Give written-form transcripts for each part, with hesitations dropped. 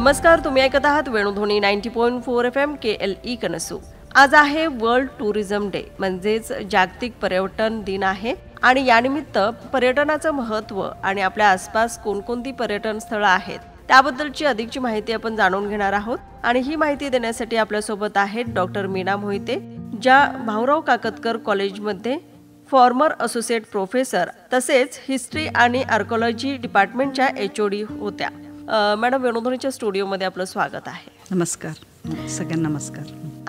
नमस्कार, तुम्ही ऐकत आहात वेणुध्वनी 90.4 FM KLE कनसू. आज आहे वर्ल्ड टुरिझम डे, म्हणजेच जागतिक पर्यटन दिन आहे. आणि यानिमित्त पर्यटनाचं महत्त्व आणि आपल्या आसपास कोणकोणती पर्यटन स्थळं आहेत त्याबद्दलची अधिकची माहिती आपण जाणून घेणार आहोत. आणि ही माहिती देण्यासाठी आपल्यासोबत आहेत डॉक्टर मीना मोहिते, ज्या भाऊराव काकतकर कॉलेजमध्ये फॉर्मर असोसिएट प्रोफेसर तसेच हिस्ट्री आणि आर्किओलॉजी डिपार्टमेंटच्या HOD होत्या. मॅडम, वेणुध्वनीच्या स्टुडिओमध्ये आपलं स्वागत आहे. नमस्कार सगळ्यांना. नमस्कार.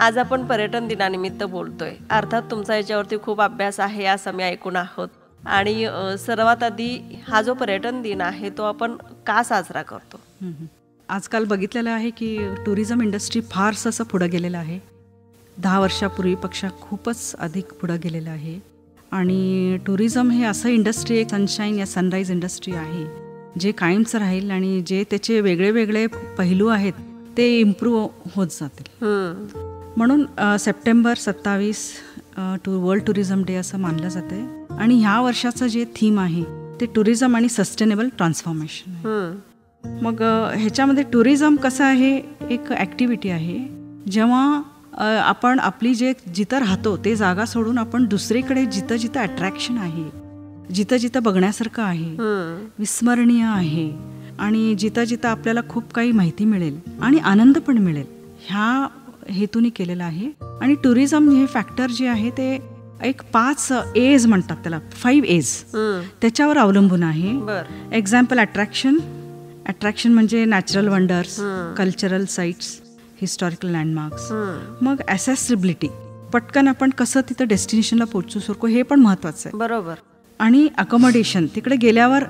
आज आपण पर्यटन दिनानिमित्त बोलतोय. अर्थात तुमचा याच्यावरती खूप अभ्यास आहे असं मी ऐकून आहोत. आणि सर्वात आधी हा जो पर्यटन दिन आहे तो आपण का साजरा करतो? आजकाल बघितलेलं आहे की टुरिझम इंडस्ट्री फारसं असं पुढं गेलेलं आहे. 10 वर्षापूर्वीपेक्षा खूपच अधिक पुढं गेलेलं आहे. आणि टुरिझम हे असं इंडस्ट्री, एक सनशाईन या सनराईज इंडस्ट्री आहे जे कायमचं राहील आणि जे त्याचे वेगळे वेगळे पैलू आहेत ते इम्प्रूव्ह होत जातील. म्हणून सप्टेंबर 27 वर्ल्ड टुरिझम डे असं मानलं जातं आहे. आणि ह्या वर्षाचं जे थीम आहे ते टुरिझम आणि सस्टेनेबल ट्रान्सफॉर्मेशन. मग ह्याच्यामध्ये टुरिझम कसं आहे, एक ॲक्टिव्हिटी आहे. जेव्हा आपण आपली जिथं राहतो ते जागा सोडून आपण दुसरीकडे जिथं जिथं अट्रॅक्शन आहे, जिथं जिथं बघण्यासारखं आहे, विस्मरणीय आहे आणि जिथं जिथं आपल्याला खूप काही माहिती मिळेल आणि आनंद पण मिळेल, ह्या हेतूने केलेलं आहे. आणि टुरिझम हे फॅक्टर जे आहे ते एक 5 A's म्हणतात त्याला, 5 A's त्याच्यावर अवलंबून आहे. एक्झाम्पल, अट्रॅक्शन म्हणजे natural wonders, cultural sites, historical landmarks. मग ॲसेसिबिलिटी, पटकन आपण कसं तिथं डेस्टिनेशनला पोहोचू शकतो हे पण महत्त्वाचं आहे. बरोबर. आणि अकोमोडेशन, तिकडे गेल्यावर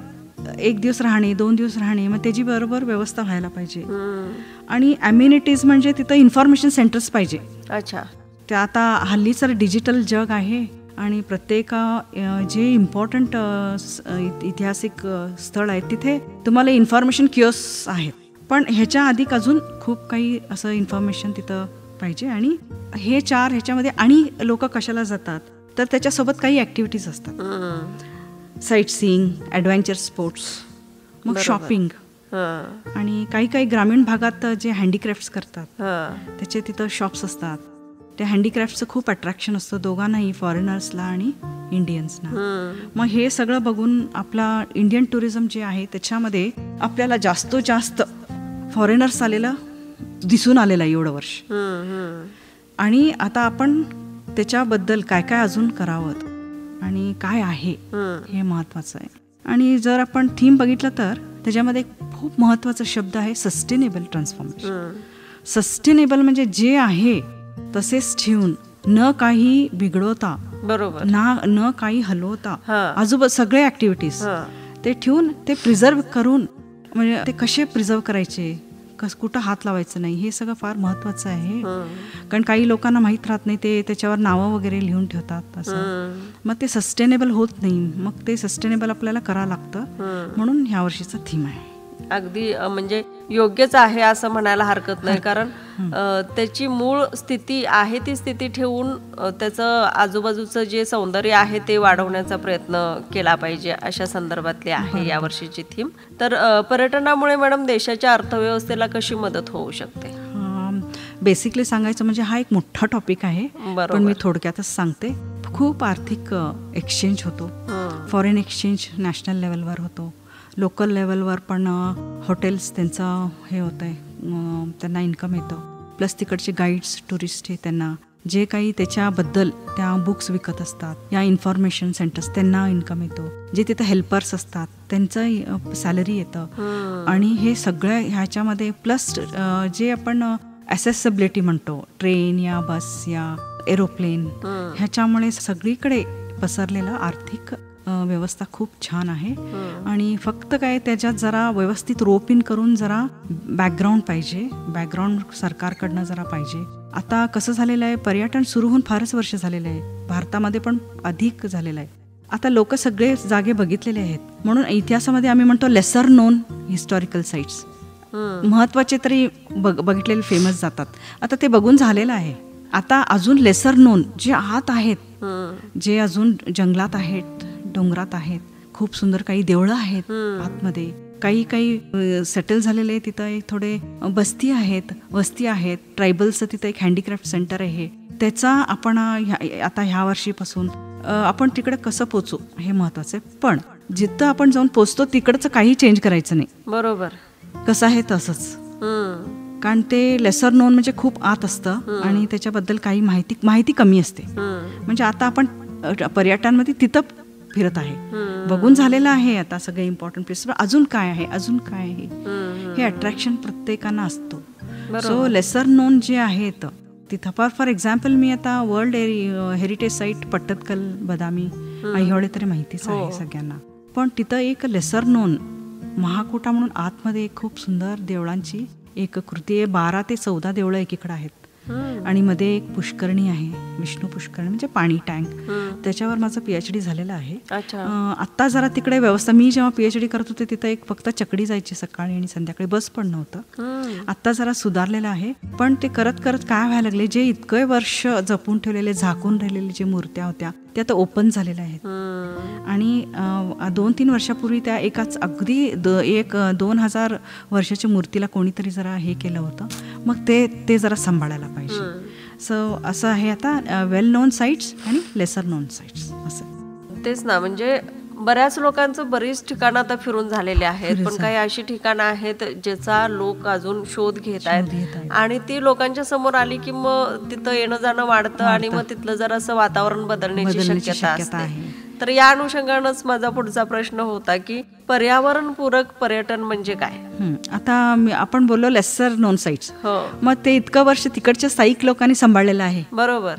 1 दिवस राहणे, 2 दिवस राहणे, मग त्याची बरोबर व्यवस्था व्हायला पाहिजे. आणि अम्युनिटीज म्हणजे तिथं इन्फॉर्मेशन सेंटर्स पाहिजे. अच्छा. ते आता हल्लीचं डिजिटल जग आहे आणि प्रत्येक जे इम्पॉर्टंट ऐतिहासिक स्थळ आहेत तिथे तुम्हाला इन्फॉर्मेशन किओस्क आहेत. पण ह्याच्या अधिक अजून खूप काही असं इन्फॉर्मेशन तिथं पाहिजे. आणि हे 4 ह्याच्यामध्ये. आणि लोक कशाला जातात तर त्याच्यासोबत काही ॲक्टिव्हिटीज असतात, साईट सीइंग, ॲडव्हेंचर स्पोर्ट्स, मग शॉपिंग. आणि काही काही ग्रामीण भागात जे हँडीक्राफ्ट्स करतात त्याचे तिथं शॉप्स असतात. त्या हँडीक्राफ्टचं खूप अट्रॅक्शन असतं दोघांनाही, फॉरेनर्सला आणि इंडियन्सना. मग हे सगळं बघून आपला इंडियन टुरिझम जे आहे त्याच्यामध्ये आपल्याला जास्तीत जास्त फॉरेनर्स आलेलं दिसून आलेलं आहे एवढं वर्ष. आणि आता आपण त्याच्याबद्दल काय काय अजून करावं आणि काय आहे हे महत्त्वाचं आहे. आणि जर आपण थीम बघितलं तर त्याच्यामध्ये खूप महत्त्वाचा शब्द आहे सस्टेनेबल ट्रान्सफॉर्मेशन. सस्टेनेबल म्हणजे जे आहे तसेच ठेवून, न काही बिघडवता, बरोबर, न काही हलवता, आजूबाजू सगळे ॲक्टिव्हिटीज ते ठेवून ते प्रिझर्व करून, म्हणजे ते कसे प्रिझर्व करायचे, कुठं हात लावायचं नाही, हे सगळं फार महत्त्वाचं आहे. कारण काही लोकांना माहीत राहत नाही, ते त्याच्यावर नावं वगैरे लिहून ठेवतात असं. मग ते सस्टेनेबल होत नाही. मग ते सस्टेनेबल आपल्याला करावं लागतं. म्हणून ह्या वर्षीचा थीम आहे. अगदी म्हणजे योग्यच आहे असं म्हणायला हरकत नाही. कारण त्याची मूळ स्थिती आहे ती स्थिती ठेवून त्याचं आजूबाजूचं जे सौंदर्य आहे ते वाढवण्याचा प्रयत्न केला पाहिजे, अशा संदर्भातली आहे या वर्षीची थीम. तर पर्यटनामुळे मॅडम देशाच्या अर्थव्यवस्थेला कशी मदत होऊ शकते? बेसिकली सांगायचं म्हणजे हा एक मोठा टॉपिक आहे, पण मी थोडक्यातच सांगते. खूप आर्थिक एक्सचेंज होतो. फॉरेन एक्सचेंज नॅशनल लेवलवर होतो, लोकल लेवलवर पण हॉटेल्स त्यांचं हे होतं आहे, त्यांना इन्कम येतं. प्लस तिकडचे गाईड्स, टुरिस्ट हे त्यांना जे काही त्याच्याबद्दल त्या बुक्स विकत असतात, या इन्फॉर्मेशन सेंटर्स त्यांना इन्कम येतो. जे तिथं हेल्पर्स असतात त्यांचं सॅलरी येतं. आणि हे सगळं ह्याच्यामध्ये प्लस जे आपण ॲसेसिबिलिटी म्हणतो, ट्रेन या बस या एरोप्लेन, ह्याच्यामुळे सगळीकडे पसरलेलं आर्थिक व्यवस्था खूप छान आहे. आणि फक्त काय त्याच्यात जरा व्यवस्थित रोप इन करून जरा बॅकग्राऊंड पाहिजे, बॅकग्राऊंड सरकारकडनं जरा पाहिजे. आता कसं झालेलं आहे, पर्यटन सुरू होऊन फारच वर्ष झालेलं आहे, भारतामध्ये पण अधिक झालेलं आहे. आता लोक सगळे जागे बघितलेले आहेत. म्हणून इतिहासामध्ये आम्ही म्हणतो लेसर नोन हिस्टॉरिकल साईट्स, महत्त्वाचे तरी बघितलेले फेमस जातात. आता ते बघून झालेलं आहे. आता अजून लेसर नोन जे आत आहेत, जे अजून जंगलात आहेत, डोंगरात आहेत, खूप सुंदर काही देवळं आहेत आतमध्ये, काही सेटल झालेले तिथं एक थोडे वस्ती आहेत. ट्रायबल्सचं तिथं एक हँडीक्राफ्ट सेंटर आहे. त्याचा आपण आता ह्या वर्षीपासून आपण तिकडे कसं पोचू हे महत्वाचं आहे. पण जिथं आपण जाऊन पोचतो तिकडचं काही चेंज करायचं नाही. बरोबर. कसं आहे तसंच. कारण ते लेसर नोन म्हणजे खूप आत असतं आणि त्याच्याबद्दल काही माहिती कमी असते. म्हणजे आता आपण पर्यटनामध्ये तिथं फिरत आहे, बघून झालेलं आहे आता सगळे इम्पॉर्टंट प्लेस. अजून काय आहे हे अट्रॅक्शन प्रत्येकांना असतो. सो लेसर नोन जे आहेत तिथं फॉर एक्झाम्पल मी आता वर्ल्ड हेरिटेज साईट पट्टदकल बदामी ऐहोळे तरी माहितीच आहे सगळ्यांना. पण तिथं एक लेसर नोन महाकोटा म्हणून आतमध्ये एक खूप सुंदर देवळांची एक कृती आहे. 12 ते 14 देवळं एकीकडे आहेत आणि मध्ये एक पुष्करणी आहे, विष्णू पुष्करणी म्हणजे पाणी टँक. त्याच्यावर माझं PhD झालेलं आहे. आता जरा तिकडे व्यवस्था, मी जेव्हा PhD करत होते तिथं एक फक्त चकडी जायची सकाळी आणि संध्याकाळी, बस पण नव्हतं. आता जरा सुधारलेलं आहे. पण ते करत करत काय व्हायला लागले, जे इतके वर्ष जपून ठेवलेले झाकून राहिलेले जे मूर्त्या होत्या त्या आता ओपन झालेल्या आहेत. आणि 2-3 वर्षापूर्वी त्या एकाच अगदी 2000 वर्षाच्या मूर्तीला कोणीतरी जरा हे केलं होतं. मग ते जरा सांभाळायला पाहिजे. सो असं आहे आता वेल नोन साईट्स आणि लेसर नोन साईट्स असं. तेच ना, म्हणजे बऱ्याच लोकांचं बरीच ठिकाणं आता फिरून झालेले आहेत. पण काही अशी ठिकाणं आहेत ज्याचा लोक अजून शोध घेत आहेत आणि ती लोकांच्या समोर आली की मग तिथं येणं जाणं वाढतं आणि मग तिथलं जरासं वातावरण बदलण्याची शक्यता असते. तर या अनुषंगानंच माझा पुढचा प्रश्न होता की पर्यावरणपूरक पर्यटन म्हणजे काय. आता आपण बोललो लेसर नोन साईट्स, मग ते इतकं वर्ष तिकडच्या स्थायिक लोकांनी सांभाळलेलं आहे. बरोबर.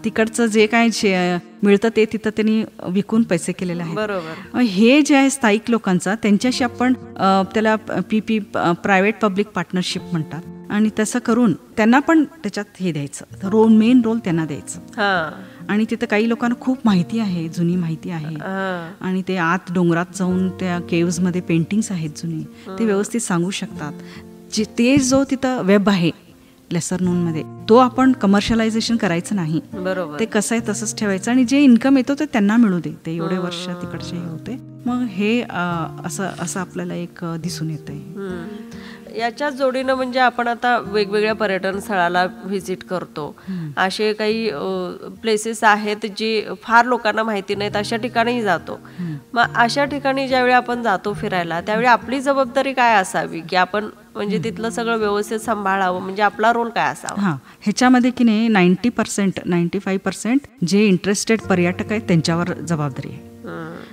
तिकडचं जे काय मिळतं ते तिथं त्यांनी विकून पैसे केलेले आहेत. बरोबर. हे जे आहे स्थायिक लोकांचा, त्यांच्याशी आपण त्याला PP प्रायव्हेट पब्लिक पार्टनरशिप म्हणतात. आणि तसं करून त्यांना पण त्याच्यात हे द्यायचं, मेन रोल त्यांना द्यायचं. आणि तिथं काही लोकांना खूप माहिती आहे, जुनी माहिती आहे. आणि ते आत डोंगरात जाऊन त्या केव्ज मध्ये पेंटिंग्स आहेत जुनी, ते व्यवस्थित सांगू शकतात. ते जो तिथं वेब आहे लेसर नोन मध्ये, तो आपण कमर्शियलायझेशन करायचं नाही. बरोबर. ते कसं आहे तसंच ठेवायचं आणि जे इन्कम येतो ते त्यांना मिळू दे. ते एवढे वर्ष तिकडचे होते. मग हे असं आपल्याला एक दिसून येतंय. याच्या जोडीनं म्हणजे आपण आता वेगवेगळ्या पर्यटन स्थळाला व्हिजिट करतो. असे काही प्लेसेस आहेत जे फार लोकांना माहिती नाहीत, अशा ठिकाणी जातो. मग अशा ठिकाणी ज्यावेळी आपण जातो फिरायला, त्यावेळी आपली जबाबदारी काय असावी की आपण म्हणजे तिथलं सगळं व्यवस्थित सांभाळावं, म्हणजे आपला रोल काय असावा. ह्याच्यामध्ये की नाही 95% जे इंटरेस्टेड पर्यटक आहेत त्यांच्यावर जबाबदारी आहे.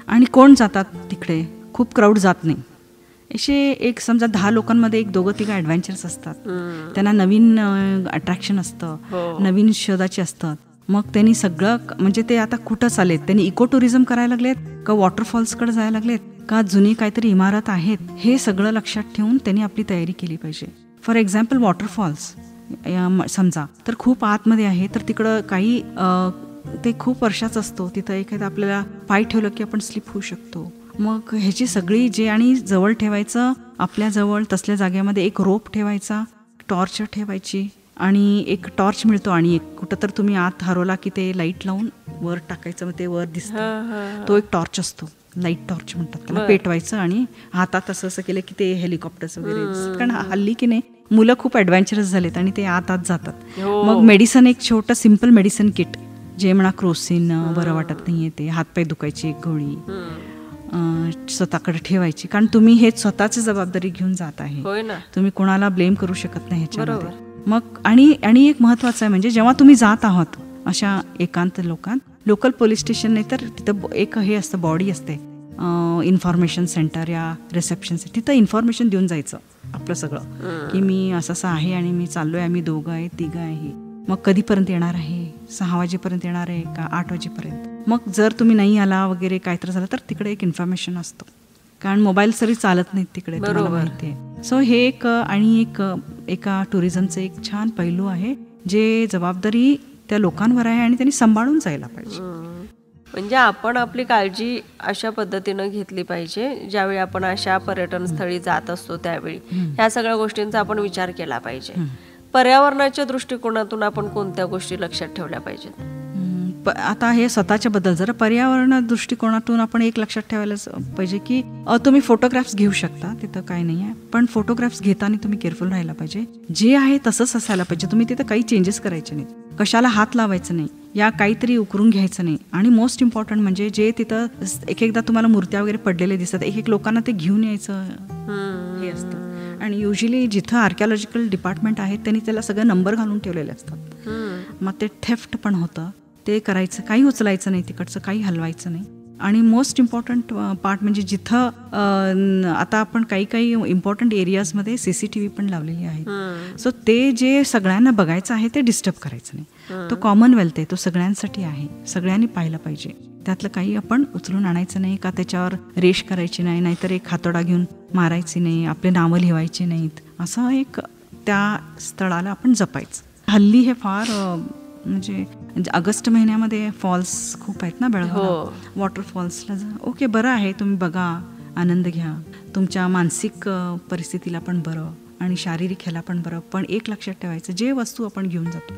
आणि कोण जातात तिकडे, खूप क्राऊड जात नाही. असे एक समजा 10 लोकांमध्ये 1-2-3 ॲडव्हेंचर्स असतात. त्यांना नवीन अट्रॅक्शन असतं, नवीन शोधाचे असतात. मग त्यांनी सगळं म्हणजे ते आता कुठं चालेत, त्यांनी इको टुरिझम करायला लागलेत का वॉटरफॉल्सकडे जायला लागलेत का जुनी काहीतरी इमारत आहेत, हे सगळं लक्षात ठेवून त्यांनी आपली तयारी केली पाहिजे. फॉर एक्झाम्पल वॉटरफॉल्स समजा तर खूप आतमध्ये आहे, तर तिकडं काही ते खूप वर्षाचं असतो. तिथं एखादं आपल्याला पाय ठेवलं की आपण स्लिप होऊ शकतो. मग ह्याची सगळी जे आणि जवळ ठेवायचं, आपल्या जवळ तसल्या जागेमध्ये एक रोप ठेवायचा, टॉर्च ठेवायची. आणि एक टॉर्च मिळतो आणि एक कुठं तर तुम्ही आत हरवला की ते लाईट लावून वर टाकायचं, मग ते वर दिसतं. तो एक टॉर्च असतो, लाईट टॉर्च म्हणतात त्याला. पेटवायचं आणि हातात असं केलं की ते हेलिकॉप्टर्स वगैरे दिसतात. कारण हल्ली की नाही मुलं खूप ॲडव्हेंचरस झालेत आणि ते आत जातात. मग मेडिसन, एक छोटं सिम्पल मेडिसिन किट, जे म्हणा क्रोसिन बरं वाटत नाहीये ते, हातपाय दुखायची एक गोळी स्वतःकडे ठेवायची. कारण तुम्ही हे स्वतःची जबाबदारी घेऊन जात आहे, तुम्ही कोणाला ब्लेम करू शकत नाही ह्याच्यामध्ये. मग आणि एक महत्वाचं आहे म्हणजे जेव्हा तुम्ही जात आहात अशा एकांत लोकल पोलीस स्टेशन नाही तर तिथं एक हे असतं, बॉडी असते इन्फॉर्मेशन सेंटर या रिसेप्शन, तिथं इन्फॉर्मेशन देऊन जायचं आपलं सगळं की मी असं आहे आणि मी चाललोय, आम्ही 2 आहे 3 आहे. मग कधीपर्यंत येणार आहे, 6 वाजेपर्यंत येणार आहे का 8 वाजेपर्यंत. मग जर तुम्ही नाही आला वगैरे काय तर झालं तर तिकडे एक इन्फॉर्मेशन असतो, कारण मोबाईल तरी चालत नाहीत तिकडे, तुम्हाला माहिती आहे. सो हे एक आणि एका टुरिझमचं एक छान पैलू आहे, जे जबाबदारी त्या लोकांवर आहे आणि त्यांनी सांभाळून जायला पाहिजे. म्हणजे आपण आपली काळजी अशा पद्धतीनं घेतली पाहिजे. ज्यावेळी आपण अशा पर्यटन स्थळी जात असतो त्यावेळी ह्या सगळ्या गोष्टींचा आपण विचार केला पाहिजे. पर्यावरणाच्या दृष्टिकोनातून आपण कोणत्या गोष्टी लक्षात ठेवल्या पाहिजेत? आता हे स्वतःच्या बद्दल जर पर्यावरण दृष्टिकोनातून आपण एक लक्षात ठेवायला पाहिजे की तुम्ही फोटोग्राफ्स घेऊ शकता, तिथं काही नाही आहे, पण फोटोग्राफ्स घेताना तुम्ही केअरफुल राहायला पाहिजे. जे आहे तसंच असायला पाहिजे. तुम्ही तिथं काही चेंजेस करायचे नाहीत, कशाला हात लावायचं नाही, या काहीतरी उकरून घ्यायचं नाही. आणि मोस्ट इम्पॉर्टंट म्हणजे जे तिथं एकदा तुम्हाला मूर्त्या वगैरे पडलेले दिसतात, एक लोकांना ते घेऊन यायचं हे असतं. आणि युजली जिथं आर्किओलॉजिकल डिपार्टमेंट आहे त्यांनी त्याला सगळं नंबर घालून ठेवलेले असतात. मग ते थेफ्ट पण होतं, ते करायचं, काही उचलायचं नाही तिकडचं, काही हलवायचं नाही. आणि मोस्ट इम्पॉर्टंट पार्ट म्हणजे जिथं आता आपण काही इम्पॉर्टंट एरियाजमध्ये CCTV पण लावलेली आहे. सो ते जे सगळ्यांना बघायचं आहे ते डिस्टर्ब करायचं नाही. तो कॉमनवेल्थ आहे, तो सगळ्यांसाठी आहे, सगळ्यांनी पाहिलं पाहिजे. त्यातलं काही आपण उचलून आणायचं नाही, का त्याच्यावर रेष करायची नाही, नाहीतर एक हातोडा घेऊन मारायची नाही, आपले नावं लिहायची नाहीत. असं एक त्या स्थळाला आपण जपायचं. हल्ली हे फार म्हणजे ऑगस्ट महिन्यामध्ये फॉल्स खूप आहेत ना बेळगाव, वॉटरफॉल्सला जा, ओके बरं आहे, तुम्ही बघा, आनंद घ्या, तुमच्या मानसिक परिस्थितीला पण बरं आणि शारीरिक ह्याला पण बरं. पण एक लक्षात ठेवायचं, जे वस्तू आपण घेऊन जातो,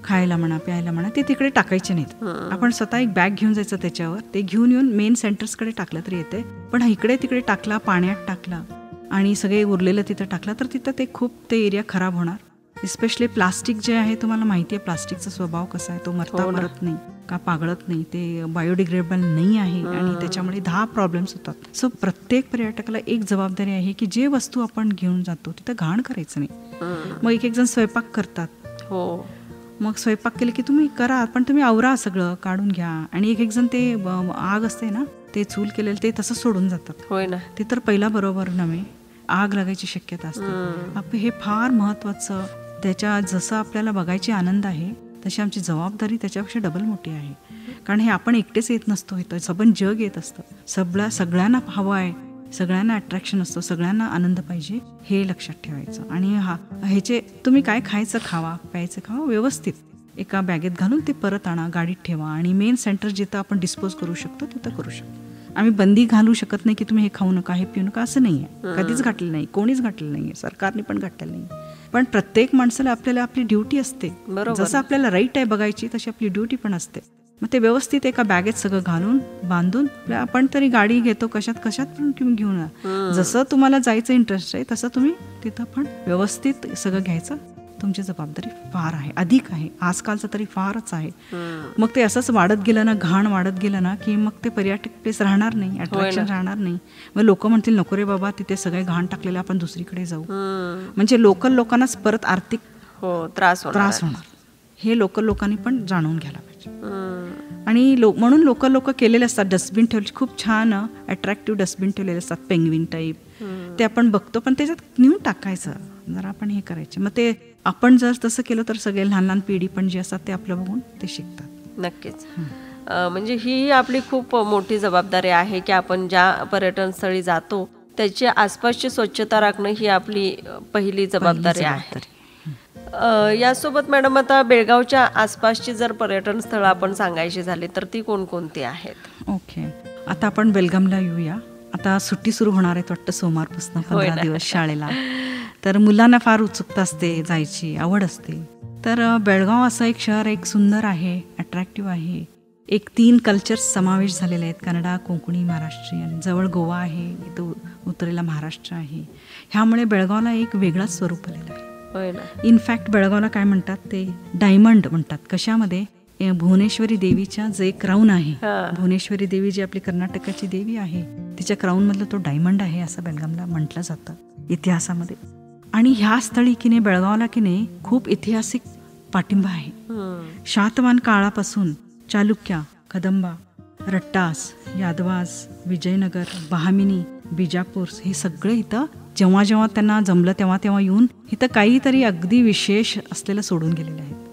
खायला म्हणा, प्यायला म्हणा, ते तिकडे टाकायचे नाहीत. आपण स्वतः एक बॅग घेऊन जायचं, त्याच्यावर ते घेऊन येऊन मेन सेंटर्सकडे टाकलं तरी येते. पण इकडे तिकडे टाकला, पाण्यात टाकला आणि सगळे उरलेलं तिथं टाकला तर तिथं ते खूप ते एरिया खराब होणार. इस्पेशली प्लास्टिक जे आहे, तुम्हाला माहिती आहे प्लास्टिकचा स्वभाव कसा आहे, तो मरत नाही का पागळत नाही, ते बायोडिग्रेडेबल नाही आहे आणि त्याच्यामुळे 10 प्रॉब्लेम्स होतात. सो प्रत्येक पर्यटकाला एक जबाबदारी आहे की जे वस्तू आपण घेऊन जातो तिथं घाण करायचं नाही. मग एक जण स्वयंपाक करतात, मग स्वयंपाक केले की तुम्ही करा, पण तुम्ही आवरा, सगळं काढून घ्या. आणि एक जण ते आग असते ना, ते चूल केलेलं ते तसंच सोडून जातात. होय ना, ते तर पहिला बरोबर नव्हे, आग लागायची शक्यता असते. हे फार महत्वाचं. त्याच्या जसं आपल्याला बघायची आनंद आहे तशी आमची जबाबदारी त्याच्यापेक्षा डबल मोठी आहे. कारण हे आपण एकटेच येत नसतो, सबन जग येत असतं, सगळ्यांना हवं आहे, सगळ्यांना अट्रॅक्शन असतं, सगळ्यांना आनंद पाहिजे, हे लक्षात ठेवायचं. आणि ह्याचे तुम्ही काय खायचं खावा, प्यायचं खावा, व्यवस्थित एका बॅगेत घालून ते परत आणा, गाडीत ठेवा. आणि मेन सेंटर जिथं आपण डिस्पोज करू शकतो तिथं करू शकतो. आम्ही बंदी घालू शकत नाही की तुम्ही हे खाऊ नका, हे पिऊ नका, असं नाही आहे. कधीच घातलेलं नाही, कोणीच घातलेलं नाही, सरकारने पण घातलेलं नाही. पण प्रत्येक माणसाला आपल्याला आपली ड्युटी असते, जसं आपल्याला राईट आहे बघायची तशी आपली ड्युटी पण असते. मग ते व्यवस्थित एका बॅगेत सगळं घालून बांधून, आपण तरी गाडी घेतो कशात पण तुम्ही घेऊन जा, जसं तुम्हाला जायचं इंटरेस्ट आहे तसं तुम्ही तिथं पण व्यवस्थित सगळं घ्यायचं. तुमची जबाबदारी फार आहे, अधिक आहे, आजकालचं तरी फारच आहे. मग ते असंच वाढत गेलं ना, घाण वाढत गेलं ना, की मग ते पर्यटक प्लेस राहणार नाही, अट्रॅक्शन राहणार नाही. मग लोक म्हणतील नको रे बाबा, तिथे सगळे घाण टाकलेलं, आपण दुसरीकडे जाऊ. म्हणजे लोकल लोकांनाच परत आर्थिक त्रास होणार. हे लोकल लोकांनी पण जाणून घ्यायला पाहिजे. आणि म्हणून लोक केलेले असतात, डस्टबिन ठेवले, खूप छान अट्रॅक्टिव्ह डस्टबिन ठेवलेले असतात, पेंग्विन टाईप, ते आपण बघतो, पण त्याच्यात नेऊन टाकायचं, जरा आपण हे करायचे. मग ते आपण जर तसं केलं तर सगळे लहान लहान पिढी पण जे असतात ते आपलं बघून ते शिकतात. नक्कीच. म्हणजे ही आपली खूप मोठी जबाबदारी आहे की आपण ज्या पर्यटन स्थळी जातो त्याच्या आसपासची स्वच्छता राखणं ही आपली पहिली जबाबदारी आहे. यासोबत मॅडम, आता बेळगावच्या आसपासची जर पर्यटन स्थळं आपण सांगायची झाली तर ती कोणकोणती आहेत? ओके, आता आपण बेलगामला येऊया. आता सुट्टी सुरू होणार आहे वाटतं सोमवारपासून 15 दिवस शाळेला, तर मुलांना फार उत्सुकता असते, जायची आवड असते. तर बेळगाव असं एक शहर एक सुंदर आहे, अट्रॅक्टिव्ह आहे. एक 3 कल्चर्स समावेश झालेले आहेत, कन्नडा, कोकणी, महाराष्ट्रीयन. जवळ गोवा आहे, इथं उत्तरेला महाराष्ट्र आहे. ह्यामुळे बेळगावला एक वेगळाच स्वरूप आलेलं आहे. इनफॅक्ट बेळगावला काय म्हणतात, ते डायमंड म्हणतात. कशामध्ये? भुवनेश्वरी देवीच्या जे क्राऊन आहे, भुवनेश्वरी देवी जी आपली कर्नाटकाची देवी आहे, तिच्या क्राऊन मधलं तो डायमंड आहे असं बेळगावला म्हटलं जातं इतिहासामध्ये. आणि ह्या स्थळी की नाही, बेळगावला की नाही खूप ऐतिहासिक पाठिंबा आहे. शातवाहन काळापासून चालुक्य, कदंबा, रट्टास, यादवास, विजयनगर, बहामिनी, बिजापूर, हे सगळे इथं जेव्हा जेव्हा त्यांना जमलं तेव्हा तेव्हा येऊन इथं काहीतरी अगदी विशेष असलेलं सोडून गेलेले आहेत.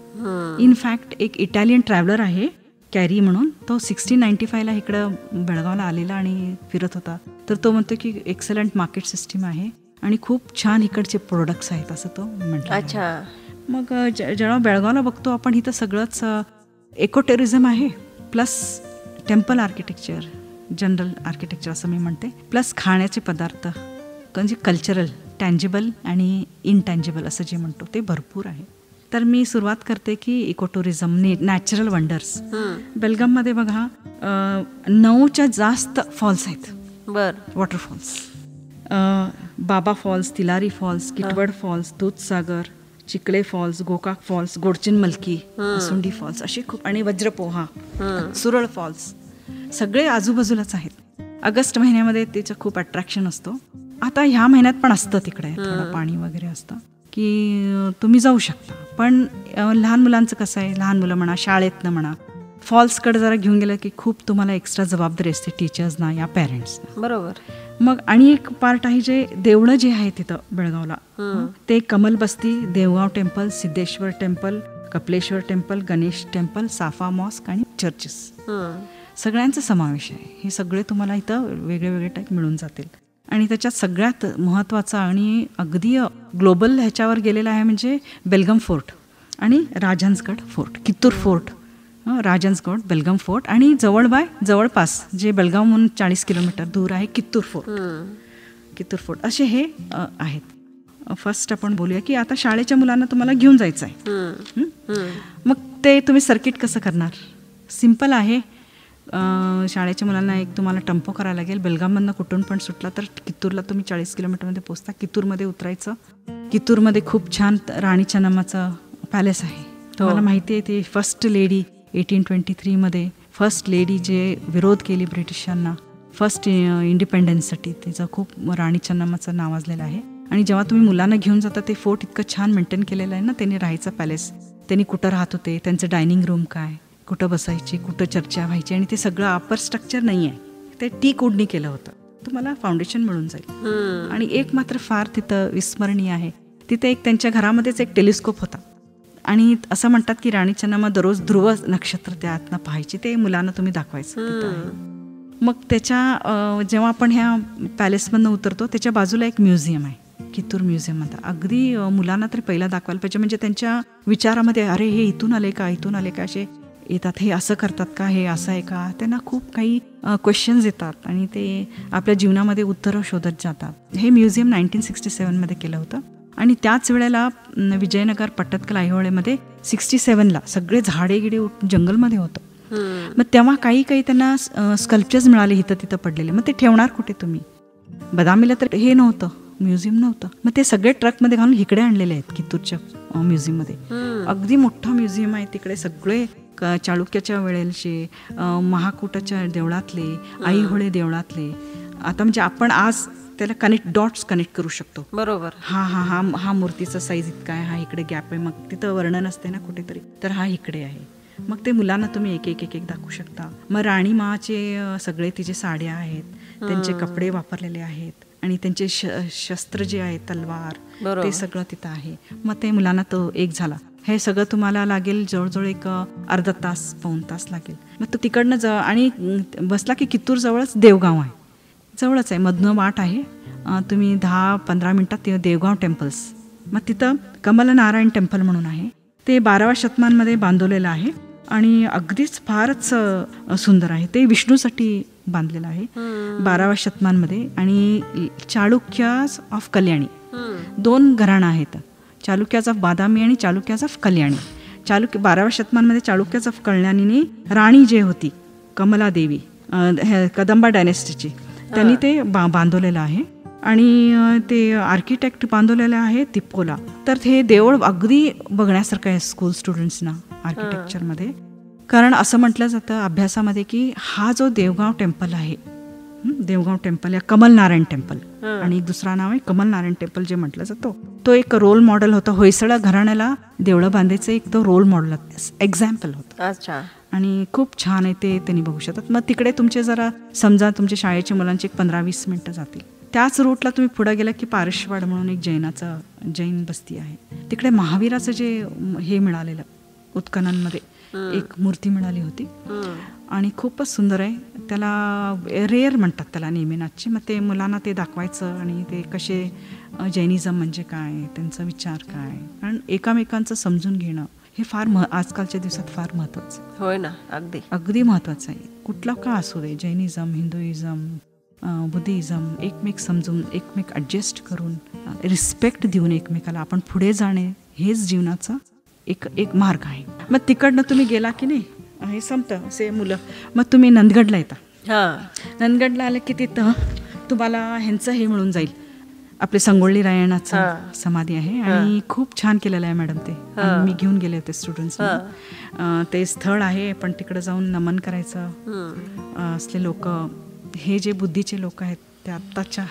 इनफॅक्ट एक इटालियन ट्रॅव्हलर आहे कॅरी म्हणून, तो 1695ला इकडं बेळगावला आलेला आणि फिरत होता. तर तो म्हणतो की एक्सलंट मार्केट सिस्टीम आहे आणि खूप छान इकडचे प्रोडक्ट्स आहेत असं तो म्हणतो. अच्छा. मग जेव्हा बेळगावला बघतो आपण, इथं सगळंच इको टुरिझम आहे, plus temple architecture, general architecture असं मी म्हणते, प्लस खाण्याचे पदार्थ, म्हणजे कल्चरल, टँजिबल आणि इनटँजिबल असं जे म्हणतो ते भरपूर आहे. तर मी सुरुवात करते की इको टुरिझम, नॅचरल वंडर्स. बेलगाममध्ये बघा 9च्या जास्त फॉल्स आहेत. Waterfalls, Baba falls, Tilari falls, Kitwad falls, Dudhsagar, Chikhale falls, Gokak falls, Godchin Malki, Sundi falls, असे खूप, आणि वज्रपोहा, सुरळ फॉल्स, सगळे आजूबाजूलाच आहेत. ऑगस्ट महिन्यामध्ये त्याचं खूप अट्रॅक्शन असतो. आता ह्या महिन्यात पण असतं तिकडे थोडं पाणी वगैरे असतं की तुम्ही जाऊ शकता. पण लहान मुलांचं कसं आहे, लहान मुलं म्हणा, शाळेतनं म्हणा, फॉल्सकडे जरा घेऊन गेलं की खूप तुम्हाला एक्स्ट्रा जबाबदारी असते टीचर्सना या पॅरेंट्सना. बरोबर. मग आणि एक पार्ट आहे जे देवळं जे आहे तिथं बेळगावला, ते Kamal Basti, Devgaon temple, Siddheshwar temple, Kapileshwar temple, Ganesh temple, Safa mosque आणि चर्चेस, सगळ्यांचा समावेश आहे. हे सगळे तुम्हाला इथं वेगळे वेगळे टाईप मिळून जातील. आणि त्याच्यात सगळ्यात महत्त्वाचा आणि अगदी ग्लोबल ह्याच्यावर गेलेला आहे म्हणजे बेलगाम फोर्ट आणि राजहंसगड फोर्ट, कित्तूर फोर्ट, राजहंसगड, बेलगाम फोर्ट, आणि जवळपास जे बेलगावहून 40 किलोमीटर दूर आहे कित्तूर फोर्ट, असे हे आहेत. फर्स्ट आपण बोलूया की आता शाळेच्या मुलांना तुम्हाला घेऊन जायचं आहे. मग ते तुम्ही सर्किट कसं करणार? सिम्पल आहे. शाळेच्या मुलांना एक तुम्हाला टेम्पो करायला लागेल. बेलगाममधनं कुठून पण सुटला तर कित्तूरला तुम्ही 40 किलोमीटरमध्ये पोहोचता. कित्तूरमध्ये उतरायचं. कित्तूरमध्ये खूप छान राणी चन्नम्माचं पॅलेस आहे. तुम्हाला माहिती आहे ते फर्स्ट लेडी 1823 फर्स्ट लेडी जे विरोध केली ब्रिटिशांना फर्स्ट इंडिपेंडन्ससाठी, तिचं खूप राणी चन्नम्माचं नावाजलेलं आहे. आणि जेव्हा तुम्ही मुलांना घेऊन जाता ते फोर्ट इतकं छान मेंटेन केलेलं आहे ना. त्यांनी राहायचं पॅलेस, त्यांनी कुठं राहत होते, त्यांचं डायनिंग रूम काय, कुठं बसायची, कुठं चर्चा व्हायची, आणि ते सगळं अपर स्ट्रक्चर नाही आहे, ते टी कोडनी केलं होतं. तुम्हाला फाउंडेशन मिळून जाईल. आणि एक मात्र फार तिथं विस्मरणीय आहे, तिथे एक त्यांच्या घरामध्येच एक टेलिस्कोप होता. आणि असं म्हणतात की राणी चन्नम्मा दररोज ध्रुव नक्षत्र त्यातनं पाहायची. ते मुलांना तुम्ही दाखवायचं. मग त्याच्या जेव्हा आपण ह्या पॅलेसमधनं उतरतो त्याच्या बाजूला एक म्युझियम आहे, कित्तूर म्युझियम म्हणतात. अगदी मुलांना तरी पहिला दाखवायला पाहिजे, म्हणजे त्यांच्या विचारामध्ये अरे हे इथून आले का असे येतात, हे असं करतात का, हे असं आहे का, त्यांना खूप काही क्वेश्चन्स येतात आणि ते आपल्या जीवनामध्ये उत्तरं शोधत जातात. हे म्युझियम 1967 केलं होतं. आणि त्याच वेळेला विजयनगर पट्टदकल ऐहोळेमध्ये 67 सगळे झाडे गिडे जंगलमध्ये होतं. मग तेव्हा काही त्यांना स्कल्पचर्स मिळाले इथं तिथं पडलेले. मग ते ठेवणार कुठे तुम्ही? बदामीला तर हे नव्हतं, म्युझियम नव्हतं. मग ते सगळे ट्रकमध्ये घालून इकडे आणलेले आहेत कित्तूरच्या म्युझियममध्ये. अगदी मोठं म्युझियम आहे तिकडे. सगळे चालुक्याच्या वेळेचे, महाकूटाच्या देवळातले, ऐहोळे देवळातले. आता म्हणजे आपण आज त्याला डॉट्स कनेक्ट करू शकतो. बरोबर. हा मूर्तीचा साईज इतका आहे, हा इकडे गॅप आहे, मग तिथं वर्णन असते ना कुठेतरी, तर हा इकडे आहे. मग ते मुलांना तुम्ही एक दाखवू शकता. मग राणी महाचे सगळे तिचे साड्या आहेत, त्यांचे कपडे वापरलेले आहेत, आणि त्यांचे शस्त्र जे आहेत, तलवार, ते सगळं तिथं आहे. मग ते मुलांना तो एक झाला. हे सगळं तुम्हाला लागेल जवळजवळ एक अर्धा तास, पाऊण तास लागेल. मग तो तिकडनं आणि बसला की कित्तूर जवळच देवगाव आहे, जवळच आहे, मधनं वाट आहे. तुम्ही 10-15 मिनिटात देवगाव टेम्पल्स. मग तिथं कमलनारायण टेम्पल म्हणून आहे, ते 12व्या शतमानमध्ये बांधवलेलं आहे आणि अगदीच फारच सुंदर आहे. ते विष्णूसाठी बांधलेलं आहे 12व्या शतमानमध्ये. आणि चालुक्याज ऑफ कल्याणी 2 घराणं आहेत, चालुक्याज ऑफ बादामी आणि चालुक्याज ऑफ कल्याणी. 12व्या शतमानमध्ये चालुक्याज ऑफ कल्याणीने राणी जे होती कमला देवी, कदंबा डायनेस्टीची, त्यांनी ते बांधवलेलं आहे. आणि ते आर्किटेक्ट बांधवलेलं आहे तिप्पोला. तर हे देऊळ अगदी बघण्यासारखं आहे स्कूल स्टुडंट्सना आर्किटेक्चरमध्ये. कारण असं म्हटलं जातं अभ्यासामध्ये की हा जो देवगाव टेम्पल आहे, देवगाव टेम्पल या कमलनारायण टेम्पल, आणि दुसरा नाव आहे कमलनारायण टेम्पल जे म्हटलं जातो, तो एक रोल मॉडेल होता. होयसळा घराण्याला देवळं बांधायचं एक तो रोल मॉडेल एक्झाम्पल होतं. अच्छा. आणि खूप छान आहे ते, त्यांनी बघू शकतात. मग तिकडे तुमचे जरा समजा तुमच्या शाळेच्या मुलांचे 15-20 मिनिटं जातील. त्याच रूटला तुम्ही पुढे गेला की पारशवाड म्हणून एक जैन बस्ती आहे. तिकडे महावीराचं जे हे मिळालेलं उत्खननमध्ये एक मूर्ती मिळाली होती आणि खूपच सुंदर आहे. त्याला रेअर म्हणतात त्याला नेमीनाथची. मग ते मुलांना ते दाखवायचं आणि ते कसे जैनिझम म्हणजे काय, त्यांचा विचार काय, कारण एकामेकांचं समजून घेणं हे फार आजकालच्या दिवसात फार महत्वाचं. होय ना, अगदी महत्वाचं आहे. कुठला का असू दे, जैनिझम, हिंदुइझम, बुद्धिझम, एकमेक समजून, एकमेक ॲडजस्ट करून, रिस्पेक्ट देऊन एकमेकाला आपण पुढे जाणे हेच जीवनाचं एक मार्ग आहे. मग तिकडनं तुम्ही गेला की नाही, हे संपतं असे मुलं, मग तुम्ही नंदगडला येता. नंदगडला आलं की तिथं तुम्हाला ह्यांचं हे मिळून जाईल, आपले संगोळी रायणाचं समाधी आहे आणि खूप छान केलेलं आहे मॅडम ते. मी घेऊन गेले होते स्टुडंट्स. ते स्थळ आहे, पण तिकडे जाऊन नमन करायचं. असले लोक, हे जे बुद्धीचे लोक आहेत ते आत्ताच्या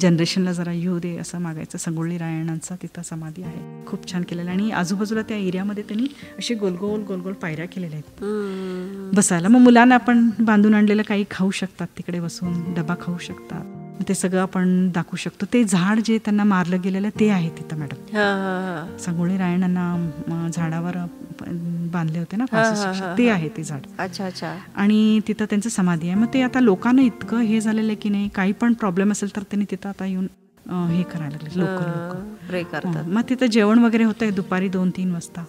जनरेशनला जरा येऊ दे असं मागायचं. संगोळी रायणांचा तिथं समाधी आहे, खूप छान केलेलं आहे. आणि आजूबाजूला त्या एरियामध्ये त्यांनी असे गोल गोल पायऱ्या केलेल्या आहेत बसायला. मग मुलांना आपण बांधून आणलेलं काही खाऊ शकतात, तिकडे बसून डबा खाऊ शकतात. ते सगळं आपण दाखवू शकतो. ते झाड जे त्यांना मारलं गेलेलं ते आहे तिथं मॅडम. संगोळी रायणांना झाडावर बांधले होते ना, ते आहे ते झाड. अच्छा. आणि तिथं त्यांचं समाधी आहे. मग ते आता लोकांना इतकं हे झालेलं आहे की नाही, काही पण प्रॉब्लेम असेल तर त्यांनी तिथं आता येऊन हे करायला लागले, लोक प्रे करतात. मग तिथं जेवण वगैरे होतंय दुपारी 2-3 वाजता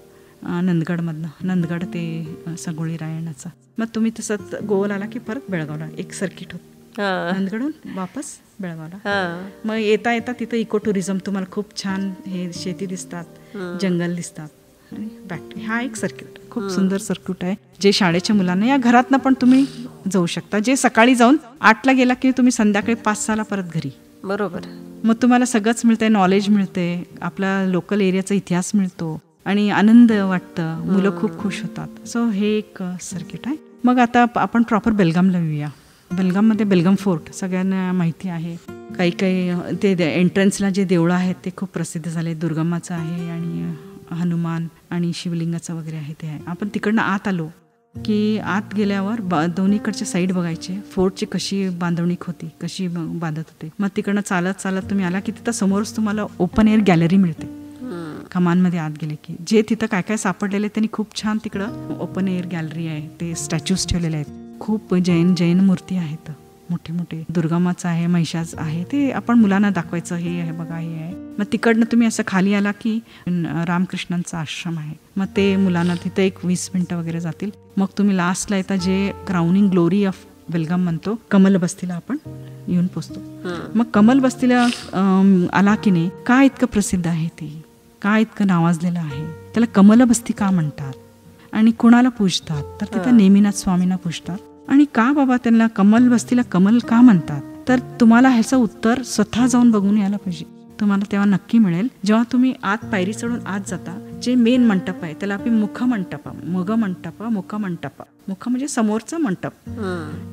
नंदगड ते संगोळी रायणाचं. मग तुम्ही तसंच गोल आला की परत बेळगावला एक सर्किट होत, नंदगडून वापस बेळगावला. मग येता येता तिथं इको टुरिझम तुम्हाला खूप छान हे शेती दिसतात, जंगल दिसतात आणि बॅक. हा एक सर्क्यूट, खूप सुंदर सर्क्यूट आहे, जे शाळेच्या मुलांना या घरातनं पण तुम्ही जाऊ शकता. जे सकाळी जाऊन 8ला गेला की तुम्ही संध्याकाळी 5-6ला परत घरी. बरोबर. मग तुम्हाला सगळंच मिळतंय, नॉलेज मिळते, आपला लोकल एरियाचा इतिहास मिळतो आणि आनंद वाटतं, मुलं खूप खुश होतात. सो हे एक सर्किट आहे. मग आता आपण प्रॉपर बेलगामला येऊया. बेलगाममध्ये बेलगाम फोर्ट सगळ्यांना माहिती आहे. काही ते एंट्रन्सला जे देवळं आहेत ते खूप प्रसिद्ध झाले. दुर्गम्माचं आहे आणि हनुमान आणि शिवलिंगाचं वगैरे आहे ते आहे. आपण तिकडनं आत आलो की आत गेल्यावर दोन्हीकडच्या साईड बघायचे, फोर्टची कशी बांधवणीक होती, कशी बांधत होते. मग तिकडनं चालत तुम्ही आला की तिथं समोरच तुम्हाला ओपन एअर गॅलरी मिळते. कमानमध्ये आत गेले की जे तिथं काय सापडलेले त्यांनी खूप छान तिकडं ओपन एअर गॅलरी आहे. ते स्टॅच्यूज ठेवलेले आहेत, खूप जैन मूर्ती आहेत मोठे. दुर्गामाचं आहे, महिषाच आहे, ते आपण मुलांना दाखवायचं, हे आहे बघा, हे आहे. मग तिकडनं तुम्ही असं खाली आला की रामकृष्णांचा आश्रम आहे. मग ते मुलांना तिथं एक 20 मिनिटं वगैरे जातील. मग तुम्ही लास्टला येता जे क्राउनिंग ग्लोरी ऑफ बेलगाम म्हणतो, कमल बस्तीला आपण येऊन पोचतो. मग कमल बस्तीला आला की नाही, का इतकं प्रसिद्ध आहे ते, का इतकं नावाजलेलं आहे, त्याला कमल बस्ती का म्हणतात आणि कुणाला पूजतात, तर तिथं नेमिनाथ स्वामींना पूजतात. आणि का बाबा त्यांना कमल बस्तीला कमल का म्हणतात, तर तुम्हाला ह्याचं उत्तर स्वतः जाऊन बघून यायला पाहिजे. तुम्हाला तेव्हा नक्की मिळेल. जेव्हा तुम्ही आत पायरी चढून आत जाता, जे मेन मंटप आहे त्याला आपण मुख मंटप म्हणजे समोरचं मंटप.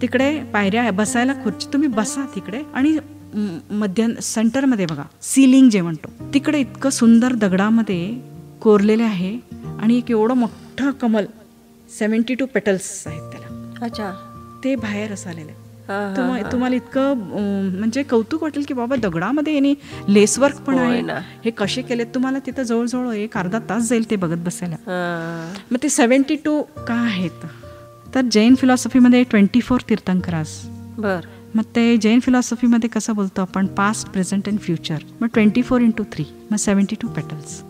तिकडे पायऱ्या, बसायला खुर्ची, तुम्ही बसा तिकडे. आणि सेंटरमध्ये बघा सिलिंग जे म्हणतो, तिकडे इतकं सुंदर दगडामध्ये कोरलेले आहे आणि एक एवढं मोठं कमल, 72 पेटल्स आहेत त्याला. अच्छा. ते बाहेर असं आलेलं आहे. तुम्हाला इतकं म्हणजे कौतुक वाटेल की बाबा दगडामध्ये यांनी लेसवर्क पण आहे, हे कसे केले. तुम्हाला तिथं जवळजवळ 1-अर्धा तास जाईल ते बघत बसायला. मग ते 72 का आहेत, तर जैन फिलॉसॉफीमध्ये 24 तीर्थंकरास. मग ते जैन फिलॉसॉफीमध्ये कसं बोलतो आपण, पास्ट, प्रेझेंट अँड फ्युचर. मग 24x3 मग 72 पेटल्स,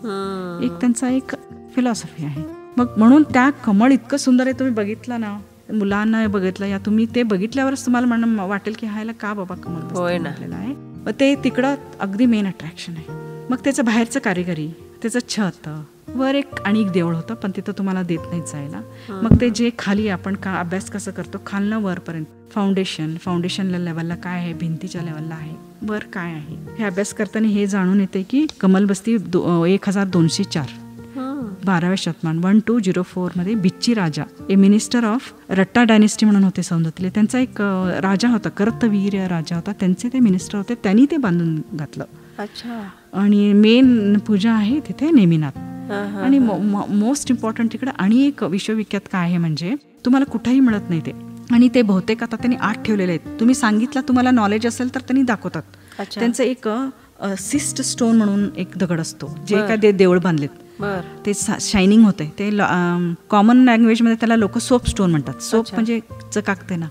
एक त्यांचा एक फिलॉसॉफी आहे. मग म्हणून त्या कमळ इतकं सुंदर आहे, तुम्ही बघितलं ना, मुलांना बघितलं या, तुम्ही ते बघितल्यावरच तुम्हाला वाटेल की हायला का बाबा कमल बसलेला आहे. मग ते तिकडं अगदी मेन अट्रॅक्शन आहे. मग त्याचं बाहेरचं कारिगिरी, त्याचं छत, वर आणि एक देऊळ होतं, पण तिथं तुम्हाला देत नाही जायला. मग ते जे खाली आपण का अभ्यास कसं करतो, खालनं वरपर्यंत फाउंडेशनला लेवलला काय आहे, भिंतीच्या लेवलला आहे, वर काय आहे, हे अभ्यास करताना हे जाणून येते की कमल बस्ती 1204 12व्या शतमान 1204 मध्ये बिच्ची राजा, ए मिनिस्टर ऑफ रट्टा डायनेस्टी म्हणून होते सौंदतीले. त्यांचा एक राजा होता, कर्तवीर राजा होता, त्यांचे ते मिनिस्टर होते, त्यांनी ते बांधून घातलं. अच्छा. आणि मेन पूजा आहे तिथे नेमिनाथ. आणि मोस्ट इम्पॉर्टंट तिकडे आणि एक विश्वविख्यात काय आहे म्हणजे तुम्हाला कुठेही मिळत नाही ते, आणि ते बहुतेक आता त्यांनी आत ठेवलेले आहेत. तुम्ही सांगितलं, तुम्हाला नॉलेज असेल तर त्यांनी दाखवतात. त्यांचं एक सिस्ट स्टोन म्हणून एक दगड असतो, जे काय देवळ बांधलेत, ते शायनिंग होते. ते कॉमन लँग्वेजमध्ये त्याला लोक सोप स्टोन म्हणतात. सोप म्हणजे चकाकते ना,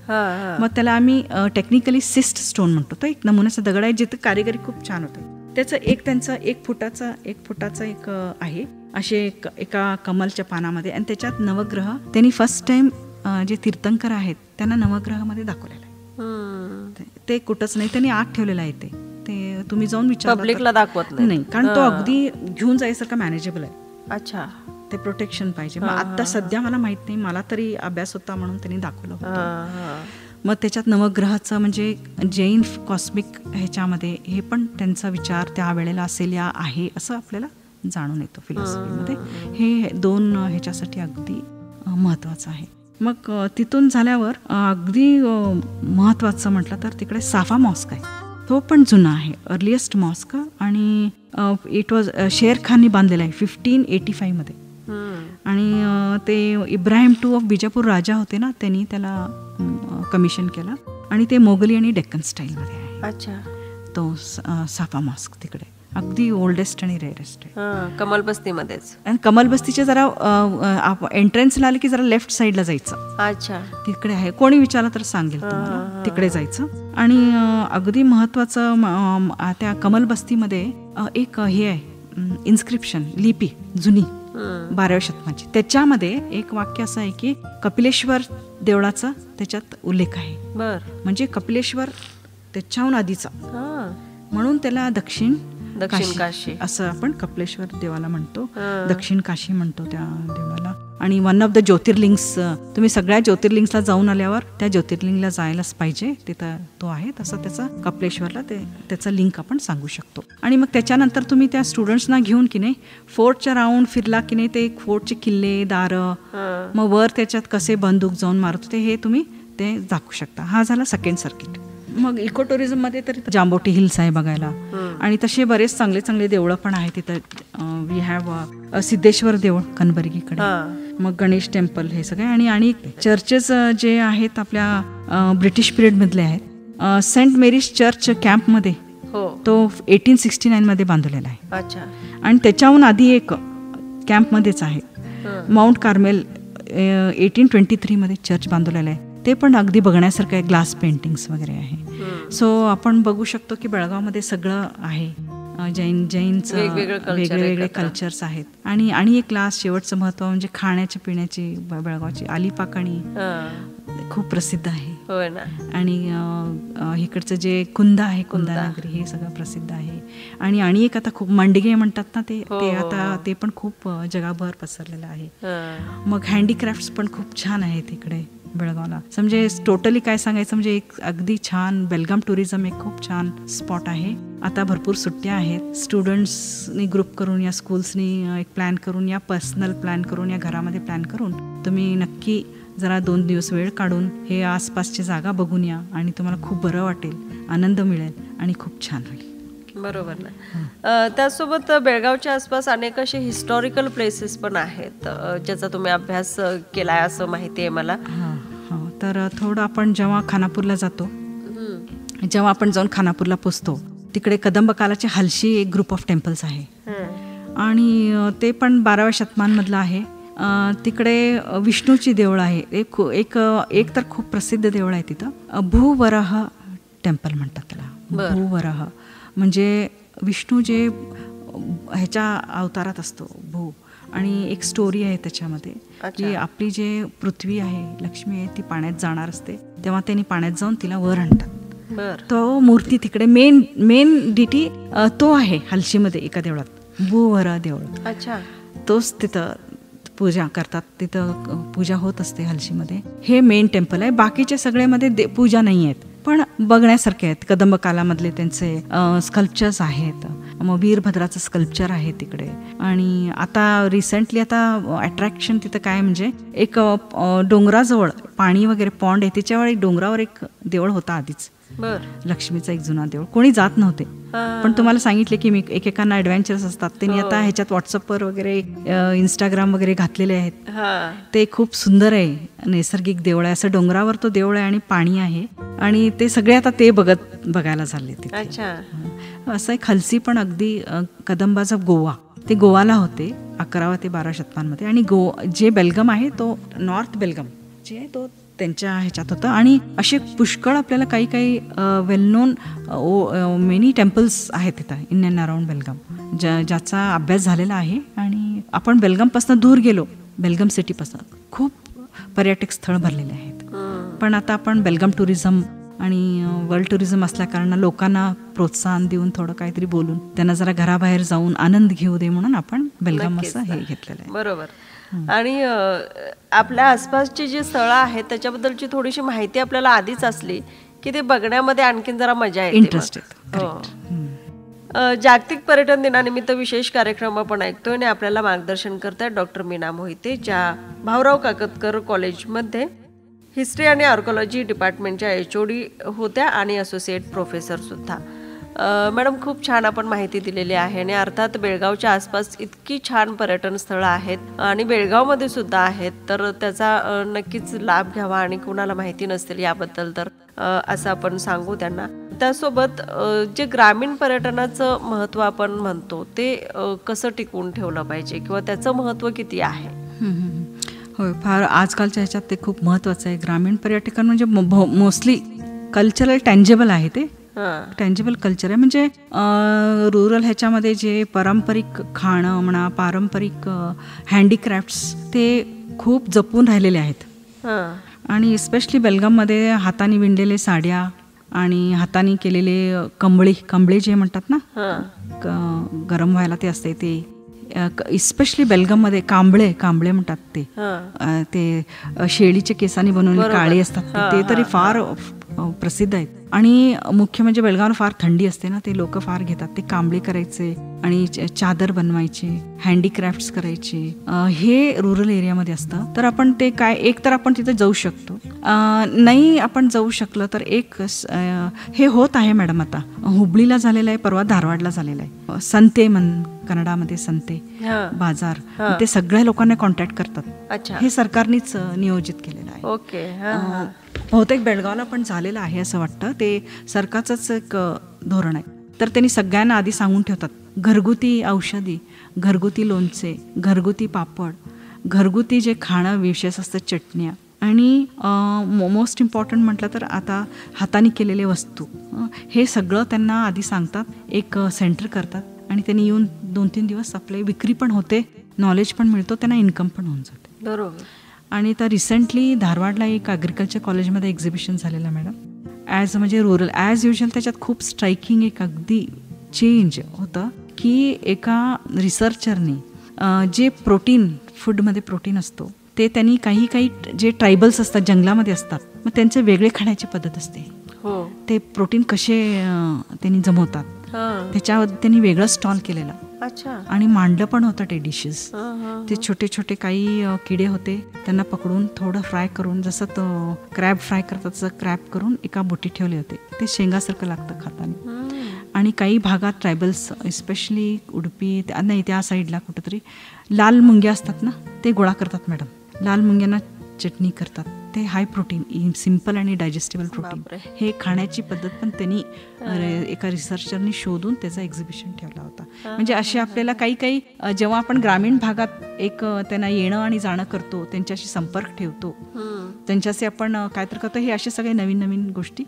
मग त्याला आम्ही टेक्निकली सिस्ट स्टोन म्हणतो. तो एक नमुन्याचा दगड आहे, जिथे कारिगिरी खूप छान होते. त्याचं त्यांचा 1 फुटाचा एक आहे, असे एका कमलच्या पानामध्ये, आणि त्याच्यात नवग्रह त्यांनी फर्स्ट टाइम जे तीर्थंकर आहेत त्यांना नवग्रहामध्ये दाखवलेलं आहे. ते कुठंच नाही, त्यांनी आत ठेवलेलं आहे. ते तुम्ही जाऊन विचार, पब्लिकला दाखवत नाही, कारण तो अगदी घेऊन जायसारखा मॅनेजेबल आहे. अच्छा. ते प्रोटेक्शन पाहिजे. मग आता सध्या मला माहित नाही, मला तरी अभ्यास होता म्हणून त्यांनी दाखवलं होतं. मग त्याच्यात नवग्रहाचं म्हणजे जैन कॉस्मिक ह्याच्यामध्ये हे पण त्यांचा विचार त्यावेळेला असेल या आहे असं आपल्याला जाणून येतो फिलॉसॉफीमध्ये. हे 2 ह्याच्यासाठी अगदी महत्त्वाचं आहे. मग तिथून झाल्यावर अगदी महत्त्वाचं म्हटलं तर तिकडे साफा मॉस्क आहे. तो पण जुना आहे, अर्लिएस्ट मॉस्क, आणि इट वॉज शेर खाननी बांधलेला आहे 1585 मध्ये. आणि ते इब्राहिम II ऑफ बिजापूर राजा होते ना, त्यांनी त्याला कमिशन केलं आणि ते मोगली आणि डेक्कन स्टाईलमध्ये आहे. अच्छा. तो साफा मॉस्क तिकडे अगदी ओल्डेस्ट आणि रेअरेस्ट आहे. कमलबस्तीमध्येच. आणि कमलबस्तीच्या जरा एंट्रन्सला आले की जरा लेफ्ट साईडला जायचं. अच्छा. तिकडे आहे, कोणी विचारलं तर सांगेल तुम्हाला, तिकडे जायचं. आणि अगदी महत्वाचं त्या कमलबस्तीमध्ये एक हे आहे इन्स्क्रिप्शन, लिपी जुनी 12व्या शतकाची. त्याच्यामध्ये एक वाक्य असं आहे की कपिलेश्वर देवळाचा त्याच्यात उल्लेख आहे. म्हणजे कपिलेश्वर त्याच्याहून आधीचा, म्हणून त्याला दक्षिण काशी असं आपण कपिलेश्वर देवाला म्हणतो, दक्षिण काशी म्हणतो त्या देवाला. आणि वन ऑफ द ज्योतिर्लिंग्स, तुम्ही सगळ्या ज्योतिर्लिंग्सला जाऊन आल्यावर त्या ज्योतिर्लिंगला जायलाच पाहिजे, तिथं तो आहे तसं त्याचा कपिलेश्वरला त्याचा लिंक आपण सांगू शकतो. आणि मग त्याच्यानंतर तुम्ही त्या स्टुडंट्सना घेऊन की नाही फोर्टच्या राऊंड फिरला की नाही, ते फोर्टचे किल्ले दारं, मग वर त्याच्यात कसे बंदूक जाऊन मारत होते हे तुम्ही ते दाखवू शकता. हा झाला सेकंड सर्किट. मग इको टुरिझम मध्ये तर जांबोटी हिल्स आहे बघायला, आणि तसे बरेच चांगले चांगले देवळं पण आहे तिथं. वी हॅव सिद्धेश्वर देऊळ कनबर्गीकडे, मग गणेश टेम्पल, हे सगळे. आणि चर्चेस जे आहेत आपल्या ब्रिटिश पिरियड मधले आहेत. सेंट मेरीज चर्च कॅम्पमध्ये तो 1869 मध्ये बांधलेला आहे. आणि त्याच्याहून आधी एक कॅम्पमध्येच आहे माउंट कार्मेल 1823 मध्ये चर्च बांधलेला आहे. ते पण अगदी बघण्यासारखं आहे, ग्लास पेंटिंग्स वगैरे आहे. सो आपण बघू शकतो की बेळगावमध्ये सगळं आहे. जैनचं वेगवेगळे कल्चर्स आहेत. आणि एक लास्ट शेवटचं महत्व म्हणजे खाण्याच्या पिण्याची बेळगावची आलीपाकणी खूप प्रसिद्ध आहे. आणि इकडचं जे कुंदा आहे, कुंदानगरी, हे सगळं प्रसिद्ध आहे. आणि एक आता खूप मंडगे म्हणतात ना, ते आता ते पण खूप जगाभर पसरलेलं आहे. मग हँडीक्राफ्ट्स पण खूप छान आहेत इकडे बेळगावला. म्हणजे टोटली काय सांगायचं म्हणजे एक अगदी छान बेलगाम टुरिझम एक खूप छान स्पॉट आहे. आता भरपूर सुट्ट्या आहेत. स्टुडंट्सनी ग्रुप करून या स्कूल्सनी एक प्लॅन करून या पर्सनल प्लॅन करून या घरामध्ये प्लॅन करून तुम्ही नक्की जरा 2 दिवस वेळ काढून हे आसपासची जागा बघून या आणि तुम्हाला खूप बरं वाटेल, आनंद मिळेल आणि खूप छान होईल. बरोबर ना. त्यासोबत बेळगावच्या आसपास अनेक असे हिस्टॉरिकल प्लेसेस पण आहेत ज्याचा तुम्ही अभ्यास केलाय असं माहिती आहे मला. तर थोडं आपण जेव्हा खानापूरला जातो, जेव्हा आपण जाऊन खानापूरला पोचतो, तिकडे कदंब कालाचे हलशी एक ग्रुप ऑफ टेम्पल्स आहे. आणि ते पण 12व्या शतमानमधलं आहे. तिकडे विष्णूची देवळ आहे. एक तर खूप प्रसिद्ध देवळ आहे तिथं, भूवराह टेम्पल म्हणतात त्याला. भूवराह म्हणजे विष्णू जे ह्याच्या अवतारात असतो भू. आणि एक स्टोरी आहे त्याच्यामध्ये की आपली जे पृथ्वी आहे, लक्ष्मी आहे, ती पाण्यात जाणार असते, तेव्हा त्यांनी पाण्यात जाऊन तिला वर आणतात. तो मूर्ती तिकडे मेन डिटी तो आहे हलशीमध्ये एका देवळात, भूवराह देवळ. तोच तिथं पूजा करतात, तिथं पूजा होत असते हलशीमध्ये. हे मेन टेम्पल आहे. बाकीचे सगळेमध्ये पूजा नाही आहेत, पण बघण्यासारखे आहेत. कदंब कालामधले त्यांचे स्कल्पचर्स आहेत. मग वीरभद्राचं स्कल्पचर आहे तिकडे. आणि आता रिसेंटली आता अट्रॅक्शन तिथं काय म्हणजे एक डोंगराजवळ पाणी वगैरे पॉन्ड आहे, त्याच्यावर एक डोंगरावर एक देवळ होता आधीच, लक्ष्मीचा एक जुना देवळ. कोणी जात नव्हते, पण तुम्हाला सांगितले की मी एकेकांना ॲडव्हेंचर्स असतात, त्यांनी आता ह्याच्यात व्हॉट्सअपवर वगैरे इंस्टाग्राम वगैरे घातलेले आहेत. ते खूप सुंदर आहे, नैसर्गिक देवळ आहे. असं डोंगरावर तो देवळ आहे आणि पाणी आहे. आणि ते सगळे आता ते बघायला चालले तिथे. असं एक हलसी पण अगदी कदंबाचा गोवा, ते गोवाला होते 11व्या ते 12व्या शतकांमध्ये. आणि जे बेलगम आहे तो नॉर्थ बेलगम जे आहे तो त्यांच्या ह्याच्यात होतं. आणि असे पुष्कळ आपल्याला काही वेल नोन मेनी टेम्पल्स आहेत तिथं इन अँड अराउंड बेलगाम, ज्याचा अभ्यास झालेला आहे. आणि आपण बेलगामपासून दूर गेलो, बेलगाम सिटीपासून खूप पर्यटक स्थळ भरलेले आहेत. पण आता आपण बेलगाम टुरिझम आणि वर्ल्ड टुरिझम असल्या कारण लोकांना प्रोत्साहन देऊन थोडं काहीतरी बोलून त्यांना जरा घराबाहेर जाऊन आनंद घेऊ दे म्हणून आपण बेलगाम असं हे घेतलेलं आहे. बरोबर. आणि आपल्या आसपासची जी स्थळं आहेत त्याच्याबद्दलची थोडीशी माहिती आपल्याला आधीच असली की ते बघण्यामध्ये आणखीन जरा मजा येते. इंटरेस्ट जागतिक पर्यटन दिनानिमित्त विशेष कार्यक्रम आपण ऐकतोय आणि आपल्याला मार्गदर्शन करतायत डॉक्टर मीना मोहिते, ज्या भाऊराव काकतकर कॉलेजमध्ये हिस्ट्री आणि आर्किओलॉजी डिपार्टमेंटच्या HOD होत्या आणि असोसिएट प्रोफेसर सुद्धा. मॅडम, खूप छान आपण माहिती दिलेली आहे आणि अर्थात बेळगावच्या आसपास इतकी छान पर्यटन स्थळं आहेत आणि बेळगावमध्ये सुद्धा आहेत, तर त्याचा नक्कीच लाभ घ्यावा आणि कुणाला माहिती नसतील याबद्दल तर असं आपण सांगू त्यांना. त्यासोबत जे ग्रामीण पर्यटनाचं महत्त्व आपण म्हणतो ते कसं टिकवून ठेवलं पाहिजे किंवा त्याचं महत्त्व किती आहे? होय, फार आजकालच्या ह्याच्यात ते खूप महत्त्वाचं आहे. ग्रामीण पर्यटकांना म्हणजे मोस्टली कल्चरल टँजेबल आहे, ते टँजेबल कल्चर आहे. म्हणजे रुरल ह्याच्यामध्ये जे पारंपरिक खाणं म्हणा, पारंपरिक हँडीक्राफ्ट्स ते खूप जपून राहिलेले आहेत. आणि स्पेशली बेलगाममध्ये हाताने विणलेले साड्या आणि हाताने केलेले कंबळी जे म्हणतात ना, गरम व्हायला ते असते, ते इस्पेशली बेलगाममध्ये कांबळे म्हणतात, ते शेळीच्या केसांनी बनवलेले काळे असतात, ते तरी फार प्रसिद्ध आहेत. आणि मुख्य म्हणजे बेळगावला फार थंडी असते ना, ते लोक फार घेतात. ते कांबळे करायचे आणि चादर बनवायचे, हँडीक्राफ्ट्स करायचे, हे रुरल एरियामध्ये असतं. तर आपण ते काय, एक तर आपण तिथे जाऊ शकतो, नाही आपण जाऊ शकलं तर एक हे होत आहे मॅडम, आता हुबळीला झालेलं आहे, परवा धारवाडला झालेलं आहे. संते कन्नडामध्ये संते बाजार, ते सगळ्या लोकांना कॉन्टॅक्ट करतात. हे सरकारनेच नियोजित केलेलं आहे. ओके. बहुतेक बेळगावला पण झालेलं आहे असं वाटतं. ते सरकारचंच एक धोरण आहे. तर त्यांनी सगळ्यांना आधी सांगून ठेवतात, घरगुती औषधी, घरगुती लोणचे, घरगुती पापड, घरगुती जे खाणं विशेष असतं, चटण्या, आणि मोस्ट इम्पॉर्टंट म्हटलं तर आता हाताने केलेले वस्तू, हे सगळं त्यांना आधी सांगतात. एक सेंटर करतात आणि त्यांनी येऊन 2-3 दिवस आपले विक्री पण होते, नॉलेज पण मिळतो, त्यांना इन्कम पण होऊन जाते. बरोबर. आणि तर रिसेंटली धारवाडला एक ॲग्रिकल्चर कॉलेजमध्ये एक्झिबिशन झालेलं मॅडम, म्हणजे रुरल ॲज युजल. त्याच्यात खूप स्ट्रायकिंग एक अगदी चेंज होतं की एका रिसर्चरनी जे प्रोटीन, फूडमध्ये प्रोटीन असतो, ते त्यांनी काही जे ट्रायबल्स असतात, जंगलामध्ये असतात, मग त्यांचे वेगळे खाण्याची पद्धत असते. ते प्रोटीन कसे त्यांनी जमवतात त्याच्यावर त्यांनी वेगळं स्टॉल केलेला. आणि मांडलं पण होतं ते डिशेस. ते छोटे छोटे काही किडे होते, त्यांना पकडून थोडं फ्राय करून, जसं तो क्रॅब फ्राय करतात तसं क्रॅब करून एका बोटीत ठेवले होते. ते शेंगासारखं लागतं खाताना. आणि काही भागात ट्रायबल्स, स्पेशली उडुपी नाही त्या साईडला कुठंतरी लाल मुंग्या असतात ना, ते गोळा करतात मॅडम. लाल मुंग्यांना चटणी करतात. ते हाय प्रोटीन, सिम्पल आणि डायजेस्टिबल प्रोटीन, हे खाण्याची पद्धत पण त्यांनी एका रिसर्चरनी शोधून त्याचा एक्झिबिशन ठेवला होता. म्हणजे असे आपल्याला काही जेव्हा आपण ग्रामीण भागात एक त्यांना येणं आणि जाणं करतो, त्यांच्याशी संपर्क ठेवतो, त्यांच्याशी आपण काय तर करतो, हे असे सगळे नवीन नवीन गोष्टी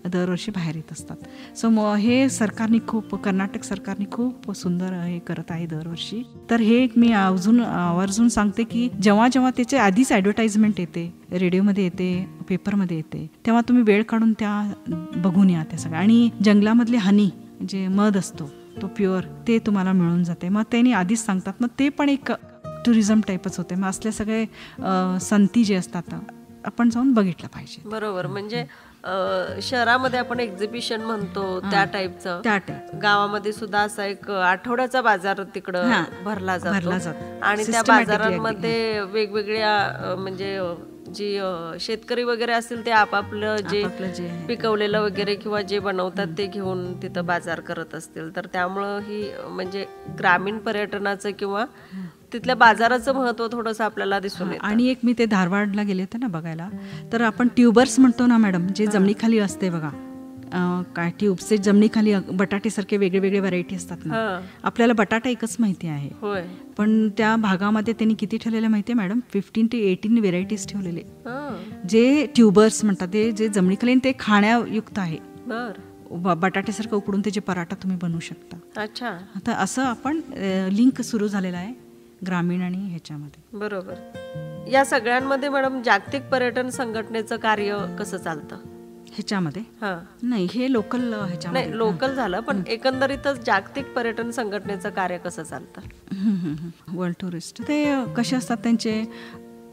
दरवर्षी बाहेर येत असतात. सो हे सरकारने कर्नाटक सरकारने खूप सुंदर हे करत आहे दरवर्षी. तर हे मी आवर्जून सांगते की जेव्हा त्याचे आधीच ॲडव्हर्टाइजमेंट येते, रेडिओमध्ये येते, पेपरमध्ये येते, तेव्हा तुम्ही वेळ काढून त्या बघून या त्या सगळ्या. आणि जंगलामधले हनी, जे मध असतो तो प्युअर, ते तुम्हाला मिळून जाते. मग त्यांनी आधीच सांगतात, मग ते पण एक टुरिझम टाईपच होते. मग असले सगळे संती जे असतात आपण जाऊन बघितलं पाहिजे. बरोबर. म्हणजे शहरामध्ये आपण एक्झिबिशन म्हणतो त्या टाईपचं, गावामध्ये सुद्धा असा एक आठवड्याचा बाजार तिकडं भरला जातो. आणि त्या बाजारांमध्ये वेगवेगळ्या म्हणजे जी शेतकरी वगैरे असतील ते आपापलं जे पिकवलेलं वगैरे किंवा जे बनवतात ते घेऊन तिथं बाजार करत असतील. तर त्यामुळं ही म्हणजे ग्रामीण पर्यटनाचं किंवा तिथल्या बाजाराचं महत्त्व थोडंसं आपल्याला दिसून येतं. आणि एक मी ते धारवाडला गेले होते ना बघायला, तर आपण ट्यूबर्स म्हणतो ना मॅडम, जे जमिनीखाली असते बघा, काय ट्यूब्सचे जमिनीखाली बटाटेसारखे वेगळे वेगळे व्हरायटी असतात ना. आपल्याला बटाटा एकच माहिती आहे, पण त्या भागामध्ये त्यांनी किती ठेवलेले माहिती आहे मॅडम? 15 ते 18 व्हेरायटीज ठेवलेले, जे ट्यूबर्स म्हणतात, ते जे जमिनीखाली, ते खाण्यायुक्त आहे. बटाट्यासारखं उकडून त्याचे पराठा तुम्ही बनवू शकता. अच्छा. आता असं आपण लिंक सुरू झालेला आहे ग्रामीण आणि ह्याच्यामध्ये. बरोबर. या सगळ्यांमध्ये मॅडम जागतिक पर्यटन संघटनेचं कार्य कसं चालतं? ह्याच्यामध्ये हा नाही, हे लोकल ह्याच्यामध्ये. नाही, लोकल झालं, पण एकंदरीतच जागतिक पर्यटन संघटनेचं कार्य कसं चालतं? वर्ल्ड टुरिस्ट ते कसे असतात त्यांचे,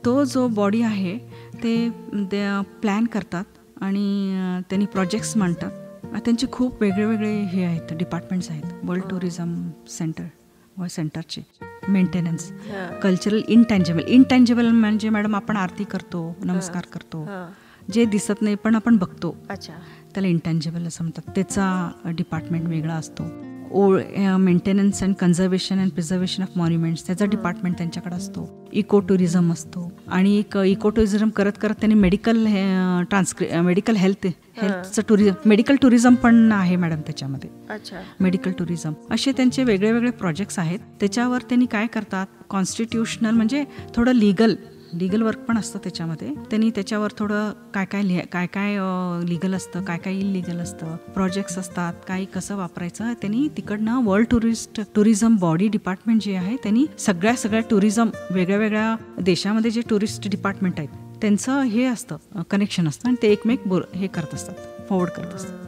तो जो बॉडी आहे ते प्लॅन करतात आणि त्यांनी प्रोजेक्ट्स मांडतात. त्यांचे खूप वेगळे हे आहेत, डिपार्टमेंट्स आहेत. वर्ल्ड टुरिझम सेंटरचे मेंटेनन्स, कल्चरल, इंटँजिबल म्हणजे मॅडम आपण आरती करतो, नमस्कार करतो, जे दिसत नाही पण आपण बघतो, त्याला इंटँजिबल असं म्हणतात. त्याचा डिपार्टमेंट वेगळा असतो. Maintenance and conservation and preservation of monuments, त्याचा डिपार्टमेंट त्यांच्याकडे असतो. इको टुरिझम असतो आणि एक इको टुरिझम करत करत त्यांनी मेडिकल हेल्थचं टुरिझम, मेडिकल टुरिझम पण आहे मॅडम त्याच्यामध्ये. मेडिकल टुरिझम असे त्यांचे वेगळे वेगळे प्रोजेक्ट्स आहेत. त्याच्यावर त्यांनी काय करतात, कॉन्स्टिट्यूशनल म्हणजे थोडं लिगल वर्क पण असतं त्याच्यामध्ये. त्यांनी त्याच्यावर थोडं काय लिगल असतं, काय इलिगल असतं, प्रोजेक्ट्स असतात, काही कसं वापरायचं. त्यांनी तिकडनं वर्ल्ड टुरिझम बॉडी डिपार्टमेंट जे आहे त्यांनी सगळ्या टुरिझम वेगळ्या देशामध्ये जे टुरिस्ट डिपार्टमेंट आहेत त्यांचं हे असतं, कनेक्शन असतं आणि ते एकमेक हे करत असतात, फॉरवर्ड करत असतात.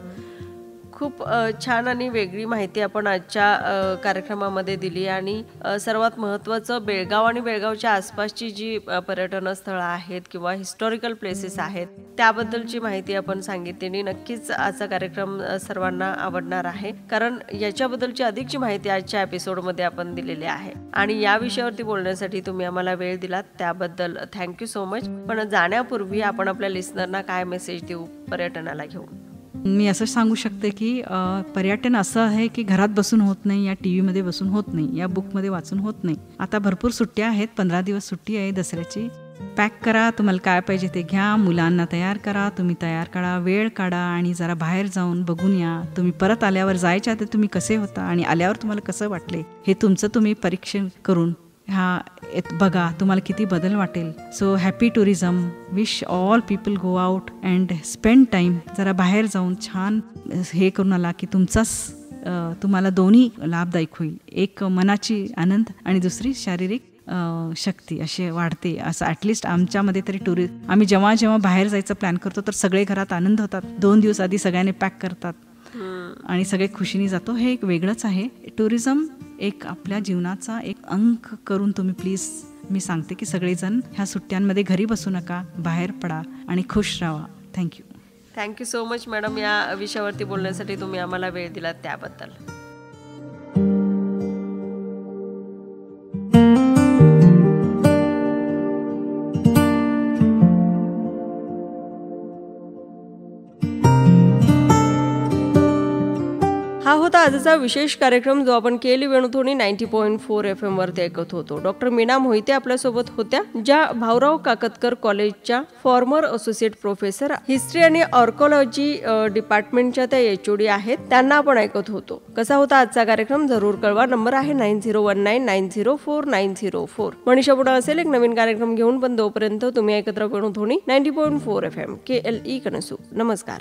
खूप छान आणि वेगळी माहिती आपण आजच्या कार्यक्रमामध्ये दिली आणि सर्वात महत्त्वाचं बेळगाव आणि बेळगावच्या आसपासची जी पर्यटन स्थळं आहेत किंवा हिस्टॉरिकल प्लेसेस आहेत त्याबद्दलची माहिती आपण सांगितली आणि नक्कीच आजचा कार्यक्रम सर्वांना आवडणार आहे, कारण याच्याबद्दलची अधिकची माहिती आजच्या एपिसोडमध्ये आपण दिलेली आहे. आणि या विषयावरती बोलण्यासाठी तुम्ही आम्हाला वेळ दिलात त्याबद्दल थँक्यू सो मच. पण जाण्यापूर्वी आपण आपल्या लिस्नरना काय मेसेज देऊ पर्यटनाला घेऊन? मी असं सांगू शकते की पर्यटन असं आहे की घरात बसून होत नाही, या टी व्हीमध्ये बसून होत नाही, या बुकमध्ये वाचून होत नाही. आता भरपूर सुट्ट्या आहेत, 15 दिवस सुट्टी आहे दसऱ्याची. पॅक करा, तुम्हाला काय पाहिजे ते घ्या, मुलांना तयार करा, तुम्ही तयार करा, वेळ काढा आणि जरा बाहेर जाऊन बघून या. तुम्ही परत आल्यावर जायच्या आधी तुम्ही कसे होता आणि आल्यावर तुम्हाला कसं वाटले हे तुमचं तुम्ही परीक्षण करून बघा, तुम्हाला किती बदल वाटेल. So happy tourism. Wish all people go out and spend time. जरा बाहेर जाऊन छान हे करून आला की तुम्हाला दोन्ही लाभदायक होईल. एक मनाची आनंद आणि दुसरी शारीरिक शक्ती असे वाढते. असं ॲटलिस्ट आमच्यामध्ये तरी आम्ही जेव्हा बाहेर जायचं प्लॅन करतो तर सगळे घरात आनंद होतात. 2 दिवस आधी सगळ्यांनी पॅक करतात आणि सगळे खुशीने जातो. हे एक वेगळंच आहे. टुरिझम एक आपल्या जीवनाचा एक अंक करून तुम्ही प्लीज, मी सांगते की सगळेजण ह्या सुट्ट्यांमध्ये घरी बसू नका, बाहेर पडा आणि खुश राहा. थँक्यू सो मच मॅडम, या विषयावरती बोलण्यासाठी तुम्ही आम्हाला वेळ दिलात त्याबद्दल. हा होता आजचा विशेष कार्यक्रम जो आपण केली वेणुध्वनी 90.4 FM वरती ऐकत होतो. डॉक्टर मीना मोहिते आपल्यासोबत होत्या, ज्या भाऊराव काकतकर कॉलेजच्या फॉर्मर असोसिएट प्रोफेसर हिस्ट्री आणि आर्किओलॉजी डिपार्टमेंटच्या त्या HOD आहेत. त्यांना आपण ऐकत होतो. कसा होता आजचा कार्यक्रम जरूर कळवा. नंबर आहे 9019904904. मनीषा पुढे असेल एक नवीन कार्यक्रम घेऊन, पण तोपर्यंत तुम्ही ऐकत राहा वेणुध्वनी 90.4 FM KLE कणसू. नमस्कार.